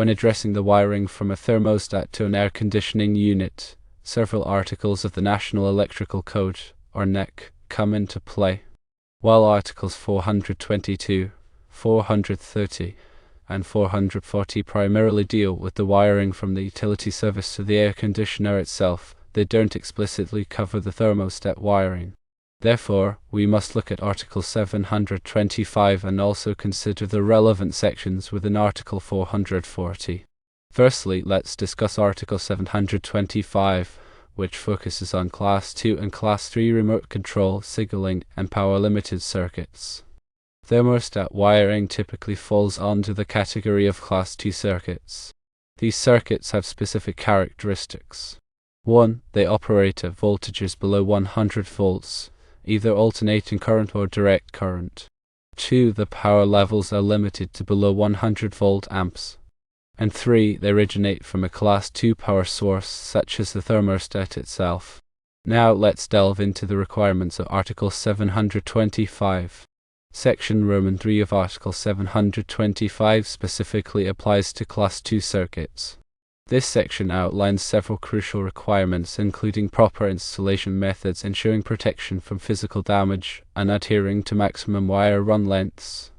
When addressing the wiring from a thermostat to an air conditioning unit, several articles of the National Electrical Code, or NEC, come into play. While Articles 422, 430, and 440 primarily deal with the wiring from the utility service to the air conditioner itself, they don't explicitly cover the thermostat wiring. Therefore, we must look at Article 725 and also consider the relevant sections within Article 440. Firstly, let's discuss Article 725, which focuses on Class 2 and Class 3 remote control, signaling, and power-limited circuits. Thermostat wiring typically falls under the category of Class 2 circuits. These circuits have specific characteristics. 1. They operate at voltages below 100 volts, either alternating current or direct current. 2. The power levels are limited to below 100 volt amps. And 3. They originate from a Class 2 power source, such as the thermostat itself. Now let's delve into the requirements of Article 725. Section Roman 3 of Article 725 specifically applies to Class 2 circuits. This section outlines several crucial requirements, including proper installation methods ensuring protection from physical damage and adhering to maximum wire run lengths.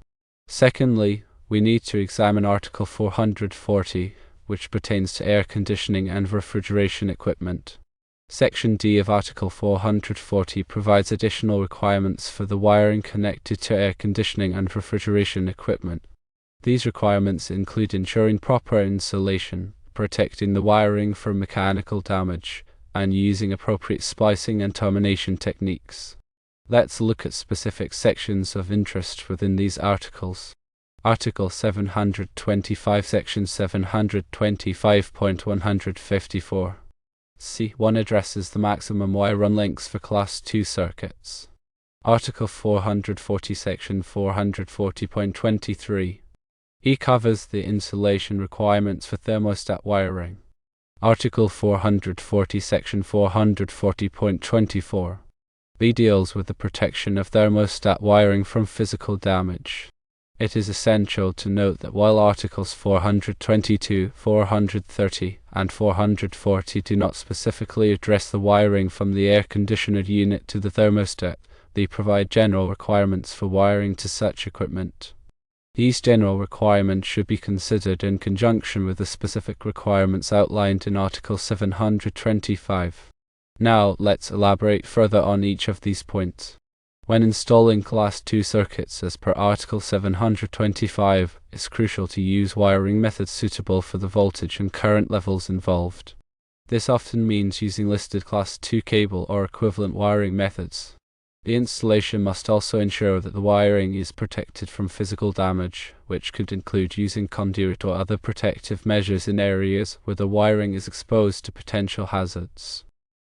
Secondly, we need to examine Article 440, which pertains to air conditioning and refrigeration equipment. Section D of Article 440 provides additional requirements for the wiring connected to air conditioning and refrigeration equipment. These requirements include ensuring proper insulation, protecting the wiring from mechanical damage, and using appropriate splicing and termination techniques. Let's look at specific sections of interest within these articles. Article 725, Section 725.154. C1 addresses the maximum wire run lengths for Class 2 circuits. Article 440, Section 440.23. E covers the insulation requirements for thermostat wiring. Article 440, Section 440.24. B deals with the protection of thermostat wiring from physical damage. It is essential to note that while Articles 422, 430, and 440 do not specifically address the wiring from the air conditioner unit to the thermostat, they provide general requirements for wiring to such equipment. These general requirements should be considered in conjunction with the specific requirements outlined in Article 725. Now, let's elaborate further on each of these points. When installing Class 2 circuits as per Article 725, it's crucial to use wiring methods suitable for the voltage and current levels involved. This often means using listed Class 2 cable or equivalent wiring methods. The installation must also ensure that the wiring is protected from physical damage, which could include using conduit or other protective measures in areas where the wiring is exposed to potential hazards.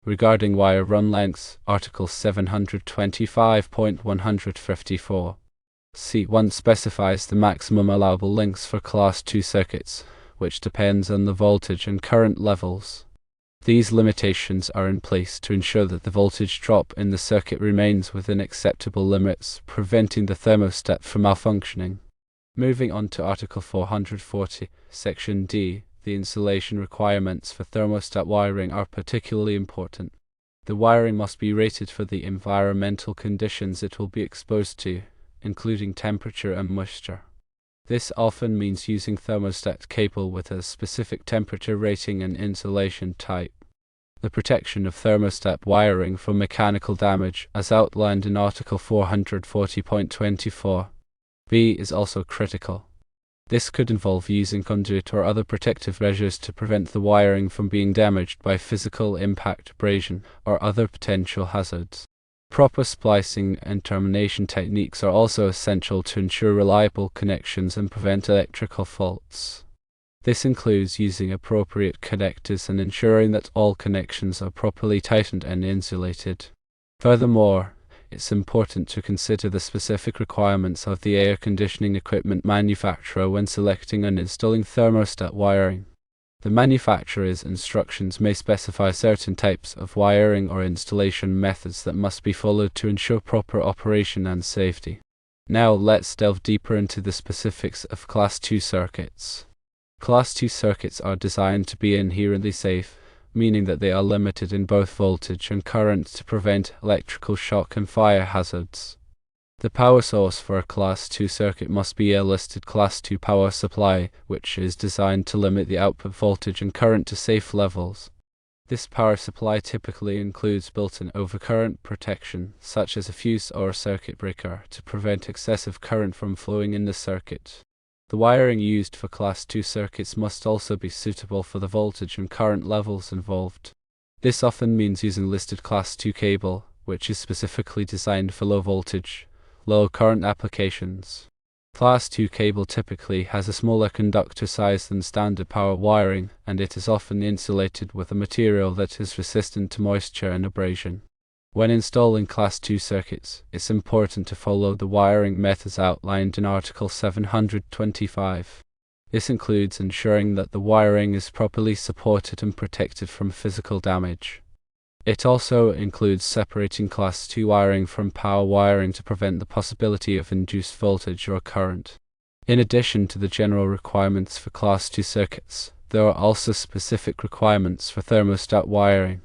Regarding wire run lengths, Article 725.154. C1 specifies the maximum allowable lengths for Class 2 circuits, which depends on the voltage and current levels. These limitations are in place to ensure that the voltage drop in the circuit remains within acceptable limits, preventing the thermostat from malfunctioning. Moving on to Article 440, Section D, the insulation requirements for thermostat wiring are particularly important. The wiring must be rated for the environmental conditions it will be exposed to, including temperature and moisture. This often means using thermostat cable with a specific temperature rating and insulation type. The protection of thermostat wiring from mechanical damage, as outlined in Article 440.24. B is also critical. This could involve using conduit or other protective measures to prevent the wiring from being damaged by physical impact, abrasion, or other potential hazards. Proper splicing and termination techniques are also essential to ensure reliable connections and prevent electrical faults. This includes using appropriate connectors and ensuring that all connections are properly tightened and insulated. Furthermore, it's important to consider the specific requirements of the air conditioning equipment manufacturer when selecting and installing thermostat wiring. The manufacturer's instructions may specify certain types of wiring or installation methods that must be followed to ensure proper operation and safety. Now let's delve deeper into the specifics of Class 2 circuits. Class 2 circuits are designed to be inherently safe, meaning that they are limited in both voltage and current to prevent electrical shock and fire hazards. The power source for a Class 2 circuit must be a listed Class 2 power supply, which is designed to limit the output voltage and current to safe levels. This power supply typically includes built-in overcurrent protection, such as a fuse or a circuit breaker, to prevent excessive current from flowing in the circuit. The wiring used for Class 2 circuits must also be suitable for the voltage and current levels involved. This often means using listed Class 2 cable, which is specifically designed for low voltage, low current applications. Class 2 cable typically has a smaller conductor size than standard power wiring, and it is often insulated with a material that is resistant to moisture and abrasion. When installing Class 2 circuits, it's important to follow the wiring methods outlined in Article 725. This includes ensuring that the wiring is properly supported and protected from physical damage. It also includes separating Class 2 wiring from power wiring to prevent the possibility of induced voltage or current. In addition to the general requirements for Class 2 circuits, there are also specific requirements for thermostat wiring.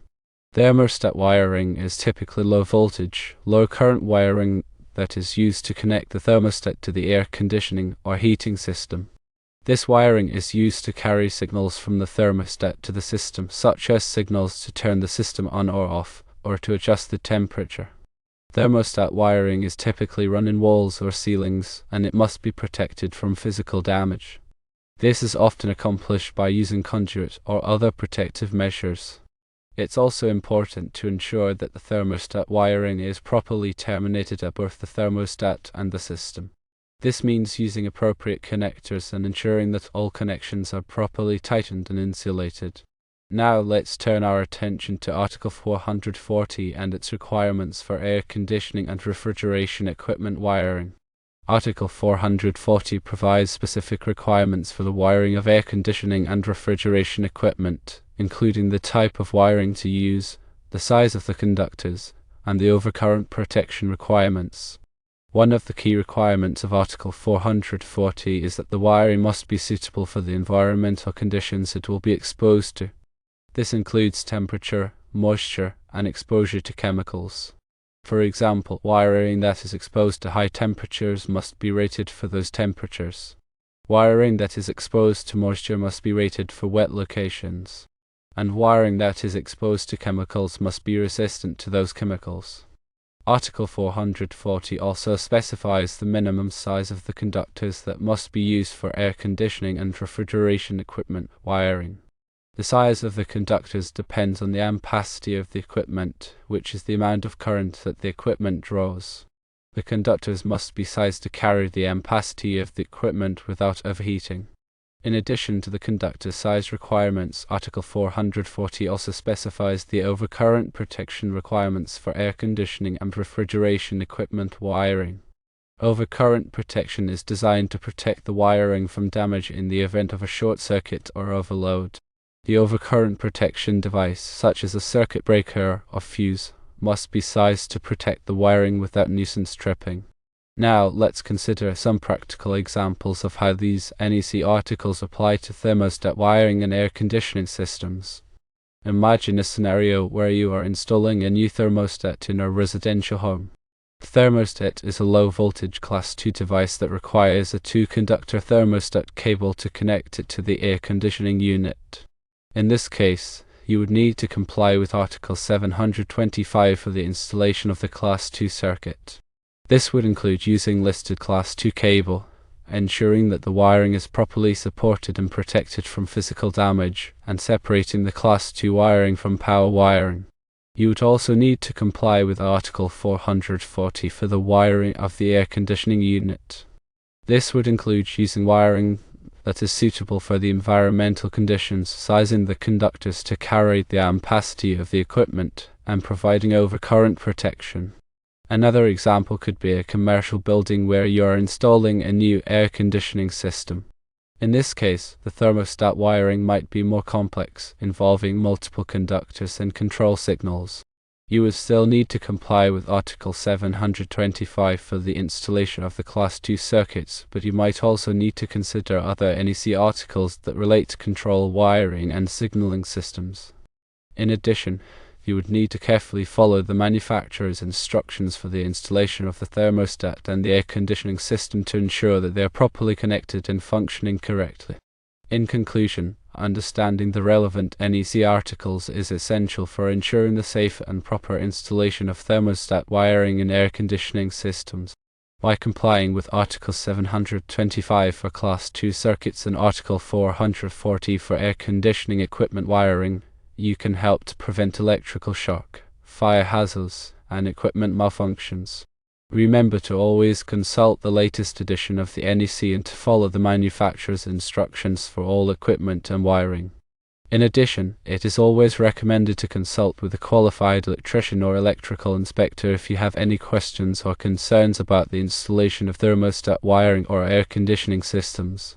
Thermostat wiring is typically low voltage, low current wiring that is used to connect the thermostat to the air conditioning or heating system. This wiring is used to carry signals from the thermostat to the system, such as signals to turn the system on or off, or to adjust the temperature. Thermostat wiring is typically run in walls or ceilings, and it must be protected from physical damage. This is often accomplished by using conduit or other protective measures. It's also important to ensure that the thermostat wiring is properly terminated at both the thermostat and the system. This means using appropriate connectors and ensuring that all connections are properly tightened and insulated. Now let's turn our attention to Article 440 and its requirements for air conditioning and refrigeration equipment wiring. Article 440 provides specific requirements for the wiring of air conditioning and refrigeration equipment, including the type of wiring to use, the size of the conductors, and the overcurrent protection requirements. One of the key requirements of Article 440 is that the wiring must be suitable for the environmental conditions it will be exposed to. This includes temperature, moisture, and exposure to chemicals. For example, wiring that is exposed to high temperatures must be rated for those temperatures. Wiring that is exposed to moisture must be rated for wet locations. And wiring that is exposed to chemicals must be resistant to those chemicals. Article 440 also specifies the minimum size of the conductors that must be used for air conditioning and refrigeration equipment wiring. The size of the conductors depends on the ampacity of the equipment, which is the amount of current that the equipment draws. The conductors must be sized to carry the ampacity of the equipment without overheating. In addition to the conductor size requirements, Article 440 also specifies the overcurrent protection requirements for air conditioning and refrigeration equipment wiring. Overcurrent protection is designed to protect the wiring from damage in the event of a short circuit or overload. The overcurrent protection device, such as a circuit breaker or fuse, must be sized to protect the wiring without nuisance tripping. Now, let's consider some practical examples of how these NEC articles apply to thermostat wiring and air conditioning systems. Imagine a scenario where you are installing a new thermostat in a residential home. The thermostat is a low-voltage Class 2 device that requires a two-conductor thermostat cable to connect it to the air conditioning unit. In this case, you would need to comply with Article 725 for the installation of the Class 2 circuit. This would include using listed Class 2 cable, ensuring that the wiring is properly supported and protected from physical damage, and separating the Class 2 wiring from power wiring. You would also need to comply with Article 440 for the wiring of the air conditioning unit. This would include using wiring that is suitable for the environmental conditions, sizing the conductors to carry the ampacity of the equipment, and providing overcurrent protection. Another example could be a commercial building where you are installing a new air conditioning system. In this case, the thermostat wiring might be more complex, involving multiple conductors and control signals. You would still need to comply with Article 725 for the installation of the Class 2 circuits, but you might also need to consider other NEC articles that relate to control wiring and signaling systems. In addition, you would need to carefully follow the manufacturer's instructions for the installation of the thermostat and the air conditioning system to ensure that they are properly connected and functioning correctly. In conclusion, understanding the relevant NEC articles is essential for ensuring the safe and proper installation of thermostat wiring in air conditioning systems. By complying with Article 725 for Class 2 circuits and Article 440 for air conditioning equipment wiring, you can help to prevent electrical shock, fire hazards, and equipment malfunctions. Remember to always consult the latest edition of the NEC and to follow the manufacturer's instructions for all equipment and wiring. In addition, it is always recommended to consult with a qualified electrician or electrical inspector if you have any questions or concerns about the installation of thermostat wiring or air conditioning systems.